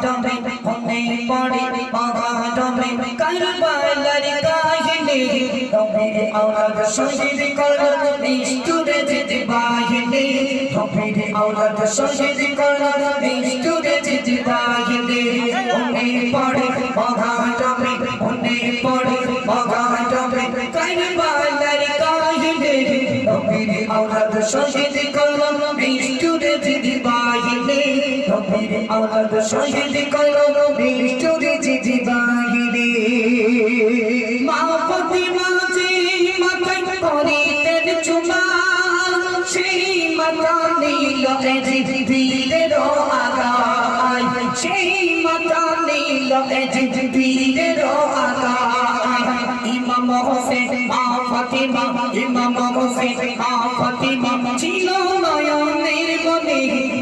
বাগাডমে মনে পড়ে বাগাডমে কারবালার কাহিনী নবীর আওলাদ শহীদ করলো নিষ্ঠুরে জিত বাহিনী নবীর আওলাদ শহীদ করলো নিষ্ঠুরে জিত বাহিনী মনে পড়ে বাগাডমে মনে পড়ে বাগাডমে কারবালার কাহিনী নবীর আওলাদ শহীদ করলো নিষ্ঠুরে জিত বাহিনী নবীর আওলাদ শহীদ করলো নিষ্ঠুরে জিত বাহিনী মা ফাতিমা যে মাথায় করিতেন চুমা সেই মাথা নীল জিবরিলের আগায় সেই মাথা নীল জিবরিলের আগায় ইমাম হোসেন মা ফাতিমা ইমাম হোসেন মা ফাতিমা ছিল নয়নের মনে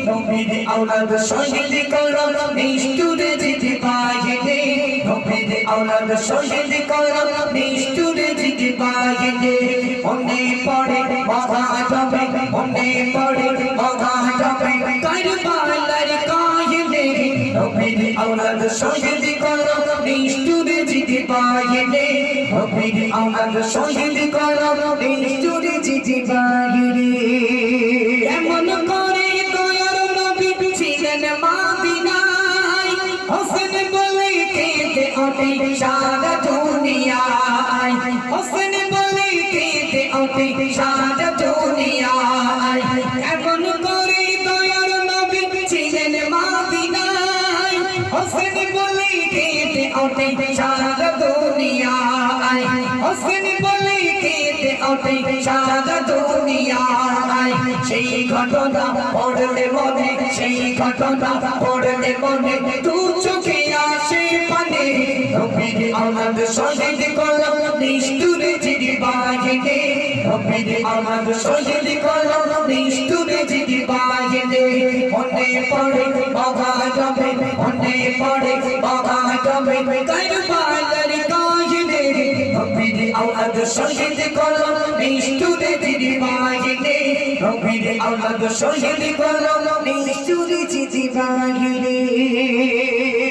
নবীর আওলাদ শহীদ করলো নিষ্ঠুরে জিত বাহিনী নবীর আওলাদ শহীদ করলো নিষ্ঠুরে জিত বাহিনী মনে পড়ে বাগাডমে মনে পড়ে বাগাডমে কারবালার কাহিনী নবীর আওলাদ শহীদ করলো নিষ্ঠুরে জিত বাহিনী নবীর আওলাদ শহীদ করলো নিষ্ঠুরে জিত বাহিনী এমন করে দয়ার নবী ছিলেন মদিনায় হোসেন বলে কেঁদে ওঠে সারা দুনিয়ায় হোসেন বলে কেঁদে ওঠে সারা দুনিয়ায় এমন করে দয়ার নবী ছিলেন মদিনায় হোসেন বলে কেঁদে ওঠে সারা দুনিয়ায় হোসেন বলে কেঁদে ওঠে সারা দুনিয়ায় সেই ঘটনা পড়লে মনে সেই ঘটনা পড়লে মনে দু চোখে আসে পানে নবীর আওলাদ শহীদ করলো নিষ্ঠুরে জিত বাহিনী নবীর আওলাদ শহীদ করলো নিষ্ঠুরে জিত বাহিনী মনে পড়ে বাগাডমে মনে পড়ে বাগাডমে কারবালার কাহিনী নবীর আওলাদ শহীদ করলো নিষ্ঠুরে জিত বাহিনী নবীর আওলাদ শহীদ করলো নিষ্ঠুরে জিত বাহিনী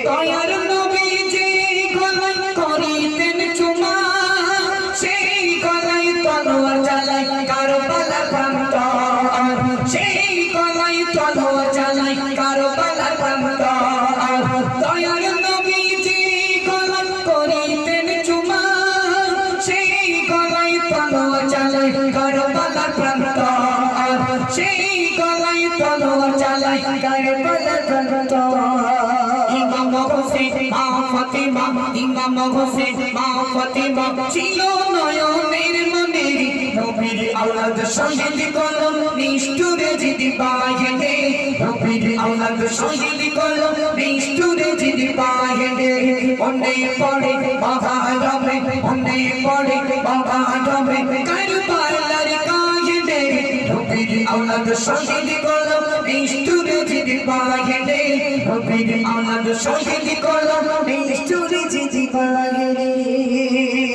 দয়ার নবী যে গলায় করিতেন চুমা সেই গলায় তলোয়ার চালায় কারবালা প্রান্তর সেই গলায় তলোয়ার চালায় কারবালা প্রান্তর দয়ার নবী যে গলায় করিতেন চুমা সেই গলায় তলোয়ার চালায় কারবালা প্রান্তর সেই গলায় তলোয়ার চালায় কারবালা প্রান্তর ইমাম হোসেন মা ফাতিমা ইমাম হোসেন মা ফাতিমা ছিল নয়নের মনে নবীর আওলাদ শহীদ করলো নিষ্ঠুরে জিত বাহিনী নবীর আওলাদ শহীদ করলো নিষ্ঠুরে জিত বাহিনী মনে পড়ে বাগাডমে মনে পড়ে বাগাডমে কারবালার কাহিনী নবীর আওলাদ শহীদ করলো নিষ্ঠুরে জিত বাহিনী নবীর আওলাদ শহীদ করলো নিষ্ঠুরে জিত বাহিনী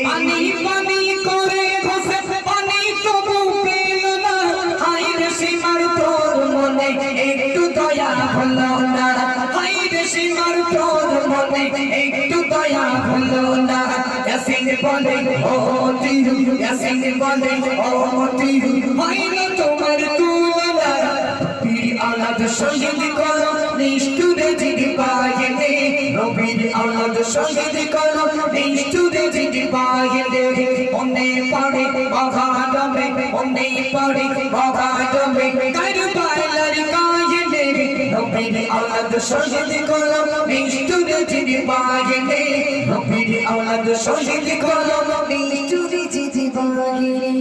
পানি পানি করে বসে পানি তবু পেল না হায় রে সীমার তোর মনে একটু দয়া হলো না হায় রে সীমার তোর মনে একটু দয়া হলো না ইয়াসিন বলে ও তীর ইয়াসিন বলে ও তীর হয় না তোমার তুলনা নবীর আওলাদ শহীদ করলো নিষ্ঠুরে জিত বাহিনী নবীর আওলাদ শহীদ করলো নিষ্ঠুরে জিত বাহিনী মনে পড়ে বাগাডমে মনে পড়ে বাগাডমে কারবালার কাহিনী নবীর আওলাদ শহীদ করলো নিষ্ঠুরে জিত বাহিনী নবীর আওলাদ শহীদ করলো নিষ্ঠুরে জিত বাহিনী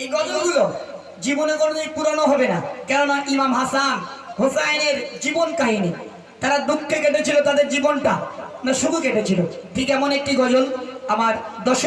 এই গজলগুলো জীবনে কোনোদিন পুরানো হবে না কেননা ইমাম হাসান হোসাইনের জীবন কাহিনী তারা দুঃখে কেটেছিল তাদের জীবনটা না শুধু কেটেছিল ঠিক এমন একটি গজল আমার 10